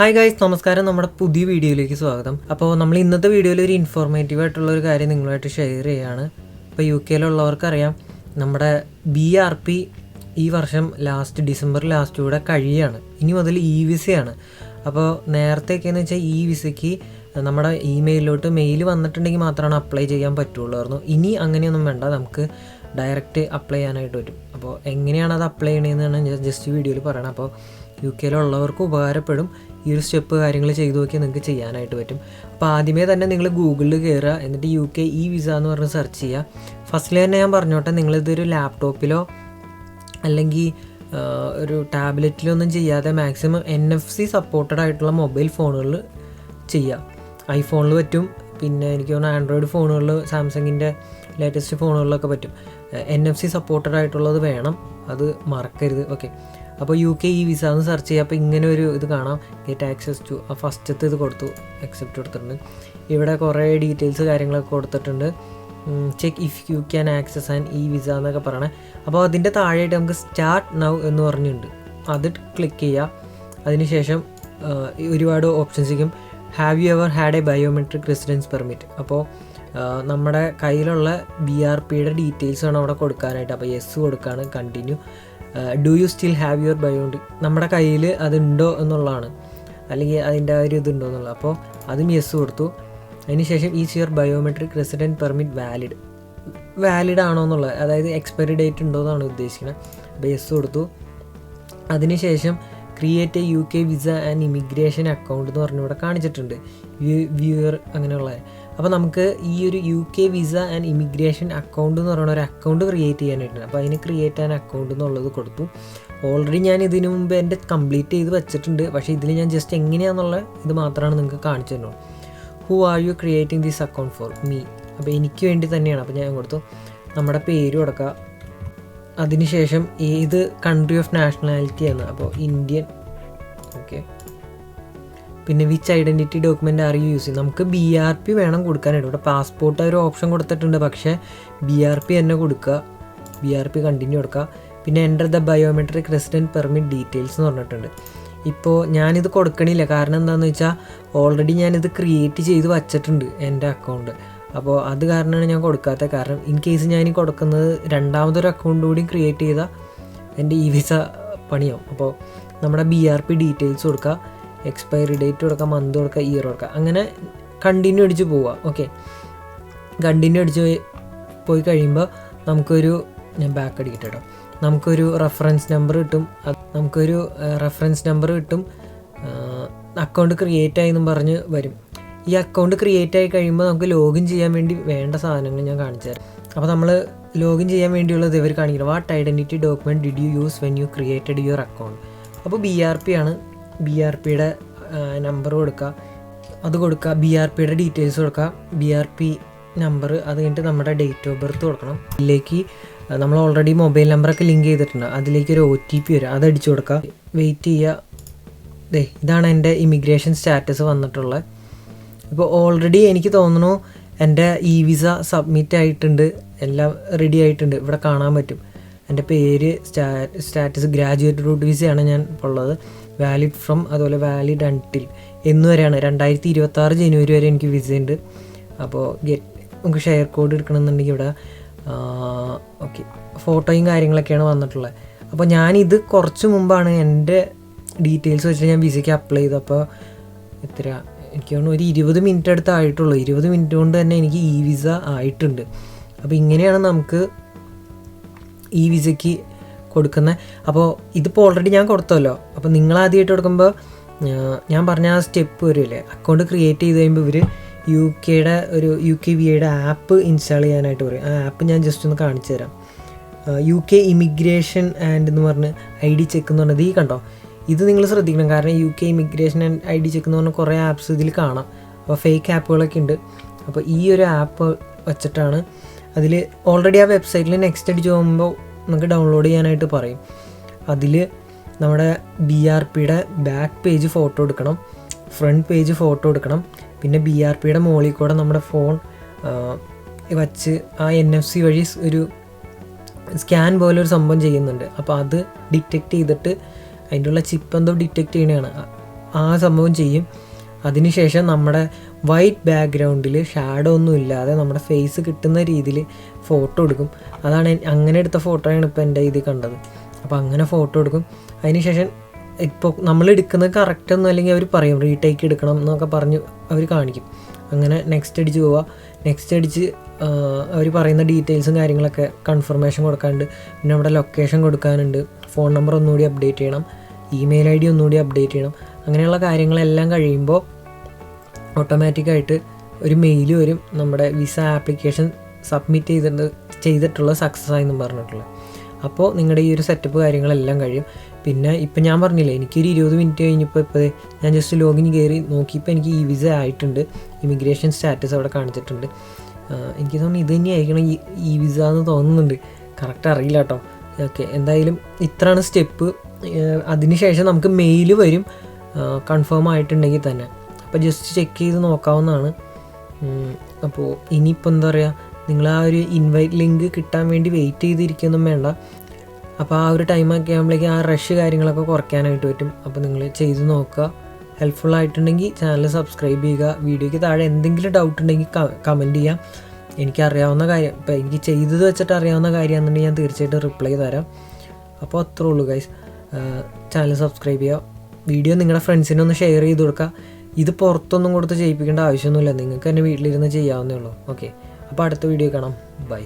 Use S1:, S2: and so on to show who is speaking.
S1: Hi guys, നമസ്കാരം. നമ്മുടെ പുതിയ വീഡിയോയിലേക്ക് സ്വാഗതം. അപ്പോൾ നമ്മൾ ഇന്നത്തെ വീഡിയോയിൽ ഒരു ഇൻഫോർമേറ്റീവ് ആയിട്ടുള്ളൊരു കാര്യം നിങ്ങളുമായിട്ട് ഷെയർ ചെയ്യുകയാണ്. ഇപ്പോൾ UK നമ്മുടെ BRP ഈ വർഷം ഡിസംബർ ലാസ്റ്റൂടെ കഴിയുകയാണ്. ഇനി മുതൽ വിസയാണ്. അപ്പോൾ നേരത്തെയൊക്കെയെന്ന് വെച്ചാൽ വിസയ്ക്ക് നമ്മുടെ ഇമെയിലോട്ട് മെയിൽ വന്നിട്ടുണ്ടെങ്കിൽ മാത്രമാണ് അപ്ലൈ ചെയ്യാൻ പറ്റുള്ളൂ. ഇനി അങ്ങനെയൊന്നും വേണ്ട, നമുക്ക് ഡയറക്റ്റ് അപ്ലൈ ചെയ്യാനായിട്ട് പറ്റും. അപ്പോൾ എങ്ങനെയാണ് അത് അപ്ലൈ ചെയ്യണമെന്നാണ് ഞാൻ ജസ്റ്റ് വീഡിയോയിൽ പറയണം. അപ്പോൾ UK ഉപകാരപ്പെടും. ഈ ഒരു സ്റ്റെപ്പ് കാര്യങ്ങൾ ചെയ്തു നോക്കിയാൽ നിങ്ങൾക്ക് ചെയ്യാനായിട്ട് പറ്റും. അപ്പോൾ ആദ്യമേ തന്നെ നിങ്ങൾ ഗൂഗിളിൽ കയറുക, എന്നിട്ട് UK വിസ എന്ന് പറഞ്ഞ് സെർച്ച് ചെയ്യുക. ഫസ്റ്റിൽ തന്നെ ഞാൻ പറഞ്ഞോട്ടെ, നിങ്ങളിതൊരു ലാപ്ടോപ്പിലോ അല്ലെങ്കിൽ ഒരു ടാബ്ലറ്റിലോ ഒന്നും ചെയ്യാതെ മാക്സിമം NFC സപ്പോർട്ടഡ് ആയിട്ടുള്ള മൊബൈൽ ഫോണുകളിൽ ചെയ്യുക. ഐഫോണിൽ പറ്റും, പിന്നെ എനിക്ക് തോന്നുന്നു ആൻഡ്രോയിഡ് ഫോണുകളിൽ സാംസങ്ങിൻ്റെ ലേറ്റസ്റ്റ് ഫോണുകളിലൊക്കെ പറ്റും. NFC സപ്പോർട്ടഡ് ആയിട്ടുള്ളത് വേണം, അത് മറക്കരുത്. ഓക്കെ, അപ്പോൾ UK വിസ എന്ന് സെർച്ച് ചെയ്യുക. അപ്പോൾ ഇങ്ങനെ ഒരു ഇത് കാണാം, ഗെറ്റ് ആക്സസ് ടു. ആ ഫസ്റ്റത്തെ ഇത് കൊടുത്തു, അക്സെപ്റ്റ് കൊടുത്തിട്ടുണ്ട്. ഇവിടെ കുറേ ഡീറ്റെയിൽസ് കാര്യങ്ങളൊക്കെ കൊടുത്തിട്ടുണ്ട്. Check if you can access and visa എന്നൊക്കെ പറയണേ. അപ്പോൾ അതിൻ്റെ താഴെയായിട്ട് നമുക്ക് സ്റ്റാർട്ട് നൗ എന്ന് പറഞ്ഞിട്ടുണ്ട്, അത് ക്ലിക്ക് ചെയ്യുക. അതിനുശേഷം ഒരുപാട് ഓപ്ഷൻസ് ഇരിക്കും. Have you ever had a biometric residence permit. അപ്പോൾ നമ്മുടെ കയ്യിലുള്ള BRPയുടെ ഡീറ്റെയിൽസ് വേണം അവിടെ കൊടുക്കാനായിട്ട്. അപ്പോൾ യെസ് കൊടുക്കുകയാണ്. Continue. Do you still have your biometric, നമ്മുടെ കയ്യിൽ അതുണ്ടോ എന്നുള്ളതാണ്, അല്ലെങ്കിൽ അതിൻ്റെ ഒരു ഇതുണ്ടോ എന്നുള്ളത്. അപ്പോൾ അതും യെസ് കൊടുത്തു. അതിനുശേഷം is your biometric resident permit valid ആണോ എന്നുള്ളത്, അതായത് എക്സ്പയറി ഡേറ്റ് ഉണ്ടോ എന്നാണ് ഉദ്ദേശിക്കുന്നത്. അപ്പോൾ യെസ് കൊടുത്തു. അതിനുശേഷം create A UK visa and immigration account എന്ന് പറഞ്ഞ് ഇവിടെ കാണിച്ചിട്ടുണ്ട്, വ്യൂവർ അങ്ങനെയുള്ള. അപ്പോൾ നമുക്ക് ഈ ഒരു UK visa and immigration account എന്ന് പറയുന്ന ഒരു അക്കൗണ്ട് ക്രിയേറ്റ് ചെയ്യാനായിട്ടുണ്ട്. അപ്പോൾ അതിന് ക്രിയേറ്റ് ആൻ അക്കൗണ്ട് എന്നുള്ളത് കൊടുത്തു. ഓൾറെഡി ഞാൻ ഇതിനു മുമ്പ് എൻ്റെ കംപ്ലീറ്റ് ചെയ്ത് വെച്ചിട്ടുണ്ട്, പക്ഷേ ഇതിൽ ഞാൻ ജസ്റ്റ് എങ്ങനെയാണെന്നുള്ള ഇത് മാത്രമാണ് നിങ്ങൾക്ക് കാണിച്ചു തരുന്നത്. Who are you creating this account for me. അപ്പോൾ എനിക്ക് വേണ്ടി തന്നെയാണ്. അപ്പോൾ ഞാൻ കൊടുത്തു, നമ്മുടെ പേര് കൊടുക്കുക. അതിനുശേഷം ഏത് കൺട്രി ഓഫ് നാഷണാലിറ്റി ആണ്, അപ്പോൾ ഇന്ത്യൻ. ഓക്കെ, പിന്നെ which identity document are you using. നമുക്ക് BRP വേണം കൊടുക്കാനായിട്ട്. ഇവിടെ പാസ്പോർട്ട് ഒരു ഓപ്ഷൻ കൊടുത്തിട്ടുണ്ട്, പക്ഷേ BRP തന്നെ കൊടുക്കുക. BRP കണ്ടിന്യൂ കൊടുക്കുക. പിന്നെ enter the biometric resident permit details എന്ന് പറഞ്ഞിട്ടുണ്ട്. ഇപ്പോൾ ഞാനിത് കൊടുക്കണില്ല, കാരണം എന്താണെന്ന് വെച്ചാൽ ഓൾറെഡി ഞാനിത് ക്രിയേറ്റ് ചെയ്ത് വച്ചിട്ടുണ്ട് എൻ്റെ അക്കൗണ്ട്. അപ്പോൾ അത് കാരണമാണ് ഞാൻ കൊടുക്കാത്തത്. കാരണം ഇൻ കേസ് ഞാൻ കൊടുക്കുന്നത് രണ്ടാമതൊരു അക്കൗണ്ട് കൂടി ക്രിയേറ്റ് ചെയ്താൽ എൻ്റെ വിസ പണിയാവും. അപ്പോൾ നമ്മുടെ BRP ഡീറ്റെയിൽസ് കൊടുക്കുക, എക്സ്പയറി ഡേറ്റ് കൊടുക്കുക, മന്ത് കൊടുക്കുക, ഇയർ കൊടുക്കുക. അങ്ങനെ കണ്ടിന്യൂ അടിച്ച് പോവുക. ഓക്കെ, കണ്ടിന്യൂ അടിച്ച് പോയി കഴിയുമ്പോൾ ഞാൻ ബാക്ക് അടിക്കട്ടെ കേട്ടോ, നമുക്കൊരു റെഫറൻസ് നമ്പർ കിട്ടും. അക്കൗണ്ട് ക്രിയേറ്റ് ആയി എന്നും പറഞ്ഞ് വരും. ഈ അക്കൗണ്ട് ക്രിയേറ്റ് ആയി കഴിയുമ്പോൾ നമുക്ക് ലോഗിൻ ചെയ്യാൻ വേണ്ടി വേണ്ട സാധനങ്ങൾ ഞാൻ കാണിച്ചു തരാം. അപ്പോൾ നമ്മൾ ലോഗിൻ ചെയ്യാൻ വേണ്ടിയുള്ളത് ഇവർ കാണിക്കണം. What identity document did you use when you created your account. അപ്പോൾ BRP ആണ്. BRPയുടെ നമ്പർ കൊടുക്കുക, അത് കൊടുക്കുക. BRPയുടെ ഡീറ്റെയിൽസ് കൊടുക്കുക, BRP നമ്പർ. അത് കഴിഞ്ഞിട്ട് നമ്മുടെ ഡേറ്റ് ഓഫ് ബർത്ത് കൊടുക്കണം. ഇതിലേക്ക് നമ്മൾ ഓൾറെഡി മൊബൈൽ നമ്പറൊക്കെ ലിങ്ക് ചെയ്തിട്ടുണ്ട്, അതിലേക്ക് ഒരു OTP വരും, അത് അടിച്ചു കൊടുക്കുക. വെയിറ്റ് ചെയ്യുക. ഇതാണ് എൻ്റെ ഇമിഗ്രേഷൻ സ്റ്റാറ്റസ് വന്നിട്ടുള്ളത്. ഇപ്പോൾ ഓൾറെഡി എനിക്ക് തോന്നുന്നു എൻ്റെ വിസ സബ്മിറ്റ് ആയിട്ടുണ്ട്, എല്ലാം റെഡി ആയിട്ടുണ്ട്. ഇവിടെ കാണാൻ പറ്റും എൻ്റെ പേര്, സ്റ്റാറ്റസ് ഗ്രാജുവേറ്റ് റൂട്ട് വിസയാണ് ഞാൻ ഉള്ളത്. വാലിഡ് ഫ്രം, അതുപോലെ വാലിഡ് അൺടിൽ എന്നുവരെയാണ്. 2026 ജനുവരി വരെ എനിക്ക് വിസ ഉണ്ട്. അപ്പോൾ നമുക്ക് ഷെയർ കോഡ് എടുക്കണമെന്നുണ്ടെങ്കിൽ ഇവിടെ ഓക്കെ, ഫോട്ടോയും കാര്യങ്ങളൊക്കെയാണ് വന്നിട്ടുള്ളത്. അപ്പോൾ ഞാനിത് കുറച്ച് മുമ്പാണ് എൻ്റെ ഡീറ്റെയിൽസ് വെച്ചിട്ട് ഞാൻ വിസയ്ക്ക് അപ്ലൈ ചെയ്തു. അപ്പോൾ എനിക്ക് തോന്നുന്നു ഒരു 20 മിനിറ്റ് അടുത്ത് ആയിട്ടുള്ളൂ. 20 മിനിറ്റ് കൊണ്ട് തന്നെ എനിക്ക് വിസ ആയിട്ടുണ്ട്. അപ്പോൾ ഇങ്ങനെയാണ് നമുക്ക് വിസയ്ക്ക് കൊടുക്കുന്നത്. അപ്പോൾ ഇതിപ്പോൾ ഓൾറെഡി ഞാൻ കൊടുത്തല്ലോ. അപ്പോൾ നിങ്ങൾ ആദ്യമായിട്ട് കൊടുക്കുമ്പോൾ ഞാൻ പറഞ്ഞ ആ സ്റ്റെപ്പ് വരുമല്ലേ, അക്കൗണ്ട് ക്രിയേറ്റ് ചെയ്ത് കഴിയുമ്പോൾ ഇവർ UK വിയുടെ ആപ്പ് ഇൻസ്റ്റാൾ ചെയ്യാനായിട്ട് പറയും. ആ ആപ്പ് ഞാൻ ജസ്റ്റ് ഒന്ന് കാണിച്ചു തരാം. UK ഇമിഗ്രേഷൻ ആൻഡ് എന്ന് പറഞ്ഞ് ID ചെക്ക് എന്ന് പറഞ്ഞത് കണ്ടോ. ഇത് നിങ്ങൾ ശ്രദ്ധിക്കണം, കാരണം UK immigration and ID check എന്ന് പറഞ്ഞാൽ കുറേ ആപ്സ് ഇതിൽ കാണാം. അപ്പോൾ ഫേക്ക് ആപ്പുകളൊക്കെ ഉണ്ട്. അപ്പോൾ ഈ ഒരു ആപ്പ് വെച്ചിട്ടാണ്, അതിൽ ഓൾറെഡി ആ വെബ്സൈറ്റിൽ നെക്സ്റ്റ് അടിച്ച് പോകുമ്പോൾ നമുക്ക് ഡൗൺലോഡ് ചെയ്യാനായിട്ട് പറയും. അതിൽ നമ്മുടെ BRPയുടെ ബാക്ക് പേജ് ഫോട്ടോ എടുക്കണം, ഫ്രണ്ട് പേജ് ഫോട്ടോ എടുക്കണം. പിന്നെ BRPയുടെ മുകളിൽ കൂടെ നമ്മുടെ ഫോൺ വച്ച് ആ NFC വഴി ഒരു സ്കാൻ പോലെ ഒരു സംഭവം ചെയ്യുന്നുണ്ട്. അപ്പോൾ അത് ഡിറ്റക്റ്റ് ചെയ്തിട്ട് അതിൻ്റെ ഉള്ള ചിപ്പ് എന്തോ ഡിറ്റക്റ്റ് ചെയ്യണതാണ്. ആ സംഭവം ചെയ്യും. അതിനുശേഷം നമ്മുടെ വൈറ്റ് ബാക്ക്ഗ്രൗണ്ടിൽ ഷാഡോ ഒന്നും ഇല്ലാതെ നമ്മുടെ ഫേസ് കിട്ടുന്ന രീതിയിൽ ഫോട്ടോ എടുക്കും. അതാണ് അങ്ങനെ എടുത്ത ഫോട്ടോയാണ് ഇപ്പോൾ എൻ്റെ ഇതിൽ കണ്ടത്. അപ്പോൾ അങ്ങനെ ഫോട്ടോ എടുക്കും. അതിനുശേഷം ഇപ്പോൾ നമ്മൾ എടുക്കുന്നത് കറക്റ്റ് ഒന്നും അല്ലെങ്കിൽ അവർ പറയും റീടേക്ക് എടുക്കണം എന്നൊക്കെ പറഞ്ഞ് അവർ കാണിക്കും. അങ്ങനെ നെക്സ്റ്റ് അടിച്ച് പോവുക. നെക്സ്റ്റ് അടിച്ച് അവർ പറയുന്ന ഡീറ്റെയിൽസും കാര്യങ്ങളൊക്കെ കൺഫർമേഷൻ കൊടുക്കാനുണ്ട്. പിന്നെ അവിടെ ലൊക്കേഷൻ കൊടുക്കാനുണ്ട്, ഫോൺ നമ്പർ ഒന്നുകൂടി അപ്ഡേറ്റ് ചെയ്യണം, ഇമെയിൽ ID ഒന്നുകൂടി അപ്ഡേറ്റ് ചെയ്യണം. അങ്ങനെയുള്ള കാര്യങ്ങളെല്ലാം കഴിയുമ്പോൾ ഓട്ടോമാറ്റിക്കായിട്ട് ഒരു മെയിൽ വരും, നമ്മുടെ വിസ ആപ്ലിക്കേഷൻ സബ്മിറ്റ് ചെയ്തിട്ടുള്ള സക്സസ് ആയെന്നും പറഞ്ഞിട്ടുള്ളത്. അപ്പോൾ നിങ്ങളുടെ ഈ ഒരു സെറ്റപ്പ് കാര്യങ്ങളെല്ലാം കഴിയും. പിന്നെ ഇപ്പം ഞാൻ പറഞ്ഞില്ലേ, എനിക്കൊരു 20 മിനിറ്റ് കഴിഞ്ഞപ്പോൾ ഇപ്പോൾ ഞാൻ ജസ്റ്റ് ലോഗിൻ കയറി നോക്കിയപ്പോൾ എനിക്ക് ഈ വിസ ആയിട്ടുണ്ട്, ഇമിഗ്രേഷൻ സ്റ്റാറ്റസ് അവിടെ കാണിച്ചിട്ടുണ്ട്. എനിക്ക് തോന്നുന്നു ഇത് തന്നെ ആയിരിക്കണം ഈ വിസ എന്ന് തോന്നുന്നുണ്ട്, കറക്റ്റ് അറിയില്ല കേട്ടോ. ഓക്കെ, എന്തായാലും ഇത്രയാണ് സ്റ്റെപ്പ്. അതിനുശേഷം നമുക്ക് മെയിൽ വരും കൺഫേം ആയിട്ടുണ്ടെങ്കിൽ തന്നെ. അപ്പോൾ ജസ്റ്റ് ചെക്ക് ചെയ്ത് നോക്കാവുന്നതാണ്. അപ്പോൾ ഇനിയിപ്പോൾ എന്താ പറയുക, നിങ്ങൾ ആ ഒരു ഇൻവൈറ്റ് ലിങ്ക് കിട്ടാൻ വേണ്ടി വെയിറ്റ് ചെയ്തിരിക്കൊന്നും വേണ്ട. അപ്പോൾ ആ ഒരു ടൈമൊക്കെ ആകുമ്പോഴേക്കും ആ റഷ് കാര്യങ്ങളൊക്കെ കുറയ്ക്കാനായിട്ട് പറ്റും. അപ്പോൾ നിങ്ങൾ ചെയ്ത് നോക്കുക. ഹെൽപ്ഫുൾ ആയിട്ടുണ്ടെങ്കിൽ ചാനൽ സബ്സ്ക്രൈബ് ചെയ്യുക. വീഡിയോയ്ക്ക് താഴെ എന്തെങ്കിലും ഡൗട്ട് ഉണ്ടെങ്കിൽ കമൻറ്റ് ചെയ്യാം. എനിക്കറിയാവുന്ന കാര്യം, ഇപ്പോൾ എനിക്ക് ചെയ്തത് വെച്ചിട്ട് അറിയാവുന്ന കാര്യമാണെന്നുണ്ടെങ്കിൽ ഞാൻ തീർച്ചയായിട്ടും റിപ്ലൈ തരാം. അപ്പോൾ അത്രേ ഉള്ളൂ ഗൈസ്. ചാനൽ സബ്സ്ക്രൈബ് ചെയ്യുക. വീഡിയോ നിങ്ങളുടെ ഫ്രണ്ട്സിനൊന്ന് ഷെയർ ചെയ്ത് കൊടുക്കുക. ഇത് പുറത്തൊന്നും കൊടുത്ത് ചെയ്യിപ്പിക്കേണ്ട ആവശ്യമൊന്നുമില്ല, നിങ്ങൾക്ക് തന്നെ വീട്ടിലിരുന്ന് ചെയ്യാവുന്നേ ഉള്ളൂ. ഓക്കെ, അപ്പോൾ അടുത്ത വീഡിയോ കാണാം. ബൈ.